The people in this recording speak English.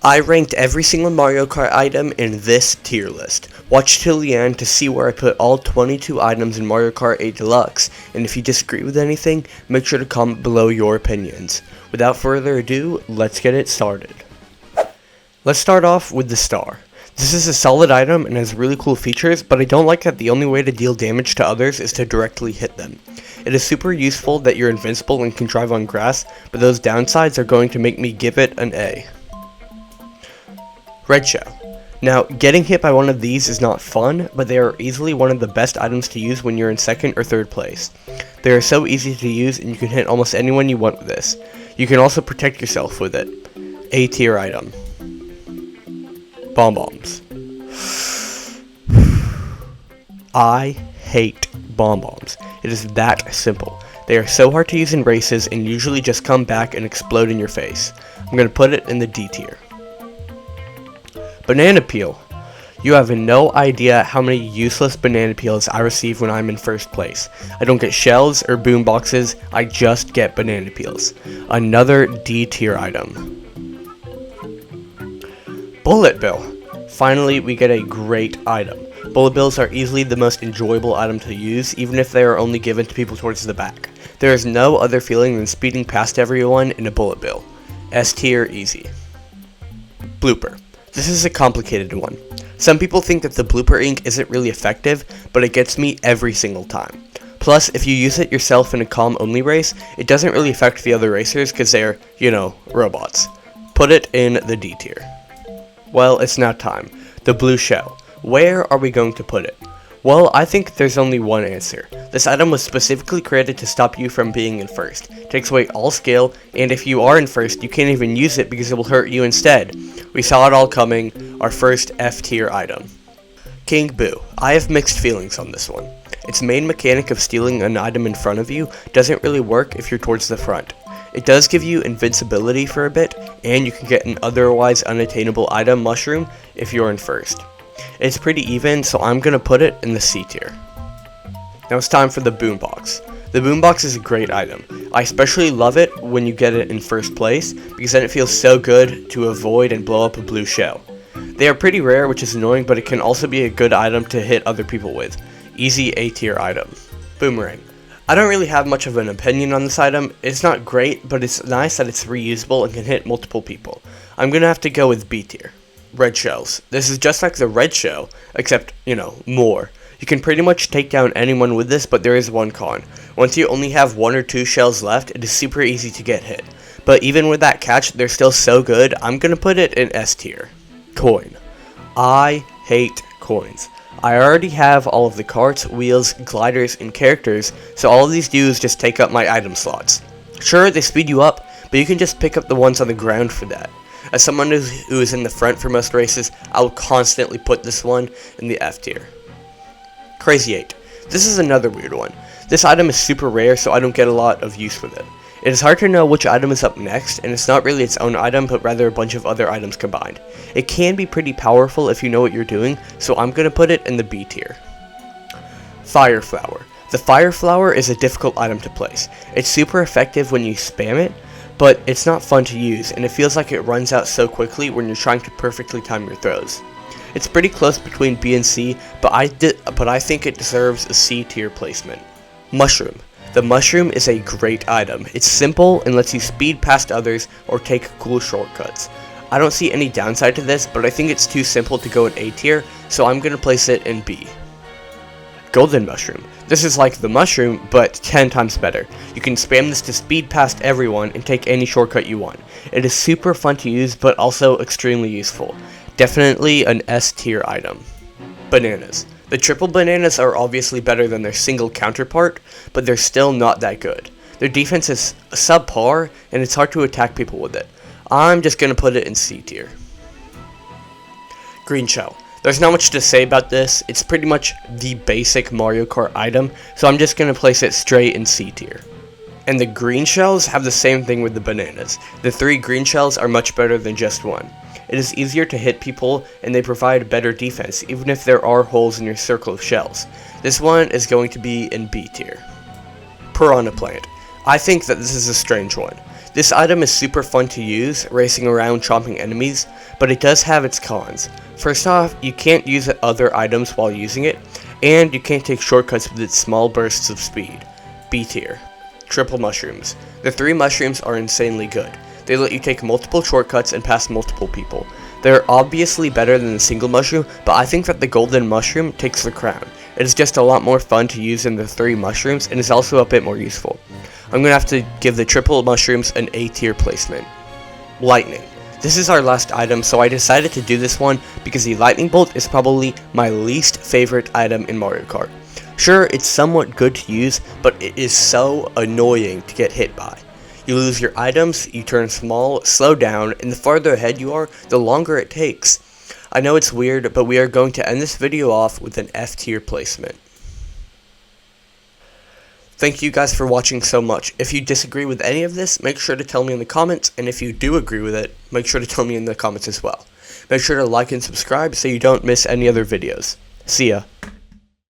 I ranked every single Mario Kart item in this tier list. Watch till the end to see where I put all 22 items in Mario Kart 8 Deluxe, and if you disagree with anything, make sure to comment below your opinions. Without further ado, let's get it started. Let's start off with the star. This is a solid item and has really cool features, but I don't like that the only way to deal damage to others is to directly hit them. It is super useful that you're invincible and can drive on grass, but those downsides are going to make me give it an A. Red Shell. Now, getting hit by one of these is not fun, but they are easily one of the best items to use when you're in second or third place. They are so easy to use and you can hit almost anyone you want with this. You can also protect yourself with it. A tier item. Bomb bombs. I hate bomb bombs. It is that simple. They are so hard to use in races and usually just come back and explode in your face. I'm going to put it in the D tier. Banana peel. You have no idea how many useless banana peels I receive when I'm in first place. I don't get shells or boom boxes, I just get banana peels. Another D tier item. Bullet bill. Finally, we get a great item. Bullet bills are easily the most enjoyable item to use, even if they are only given to people towards the back. There is no other feeling than speeding past everyone in a bullet bill. S tier easy. Blooper. This is a complicated one. Some people think that the blooper ink isn't really effective, but it gets me every single time. Plus, if you use it yourself in a calm only race, it doesn't really affect the other racers because they're, robots. Put it in the D tier. Well, it's now time. The blue shell. Where are we going to put it? Well, I think there's only one answer. This item was specifically created to stop you from being in first. It takes away all skill, and if you are in first, you can't even use it because it will hurt you instead. We saw it all coming, our first F tier item. King Boo. I have mixed feelings on this one. Its main mechanic of stealing an item in front of you doesn't really work if you're towards the front. It does give you invincibility for a bit, and you can get an otherwise unattainable item, Mushroom, if you're in first. It's pretty even, so I'm going to put it in the C tier. Now it's time for the boombox. The boombox is a great item. I especially love it when you get it in first place, because then it feels so good to avoid and blow up a blue shell. They are pretty rare, which is annoying, but it can also be a good item to hit other people with. Easy A tier item. Boomerang. I don't really have much of an opinion on this item. It's not great, but it's nice that it's reusable and can hit multiple people. I'm going to have to go with B tier. Red shells. This is just like the red shell, except, more. You can pretty much take down anyone with this, but there is one con. Once you only have 1 or 2 shells left, it is super easy to get hit. But even with that catch, they're still so good, I'm gonna put it in S tier. Coin. I hate coins. I already have all of the carts, wheels, gliders, and characters, so all of these do is just take up my item slots. Sure, they speed you up, but you can just pick up the ones on the ground for that. As someone who is in the front for most races, I will constantly put this one in the F tier. Crazy 8. This is another weird one. This item is super rare, so I don't get a lot of use with it. It is hard to know which item is up next, and it's not really its own item, but rather a bunch of other items combined. It can be pretty powerful if you know what you're doing, so I'm going to put it in the B tier. Fire Flower. The Fire Flower is a difficult item to place. It's super effective when you spam it, but it's not fun to use, and it feels like it runs out so quickly when you're trying to perfectly time your throws. It's pretty close between B and C, but I think it deserves a C tier placement. Mushroom. The mushroom is a great item. It's simple and lets you speed past others or take cool shortcuts. I don't see any downside to this, but I think it's too simple to go in A tier, so I'm going to place it in B. Golden Mushroom. This is like the mushroom, but 10 times better. You can spam this to speed past everyone and take any shortcut you want. It is super fun to use, but also extremely useful. Definitely an S tier item. Bananas. The triple bananas are obviously better than their single counterpart, but they're still not that good. Their defense is subpar, and it's hard to attack people with it. I'm just going to put it in C tier. Green Shell. There's not much to say about this. It's pretty much the basic Mario Kart item, so I'm just going to place it straight in C tier. And the green shells have the same thing with the bananas. The 3 green shells are much better than just one. It is easier to hit people, and they provide better defense, even if there are holes in your circle of shells. This one is going to be in B tier. Piranha Plant. I think that this is a strange one. This item is super fun to use, racing around chomping enemies, but it does have its cons. First off, you can't use other items while using it, and you can't take shortcuts with its small bursts of speed. B tier. Triple mushrooms. The 3 mushrooms are insanely good. They let you take multiple shortcuts and pass multiple people. They're obviously better than the single mushroom, but I think that the golden mushroom takes the crown. It is just a lot more fun to use than the 3 mushrooms, and is also a bit more useful. I'm going to have to give the triple mushrooms an A tier placement. Lightning. This is our last item, so I decided to do this one because the lightning bolt is probably my least favorite item in Mario Kart. Sure, it's somewhat good to use, but it is so annoying to get hit by. You lose your items, you turn small, slow down, and the farther ahead you are, the longer it takes. I know it's weird, but we are going to end this video off with an F tier placement. Thank you guys for watching so much. If you disagree with any of this, make sure to tell me in the comments, and if you do agree with it, make sure to tell me in the comments as well. Make sure to like and subscribe so you don't miss any other videos. See ya.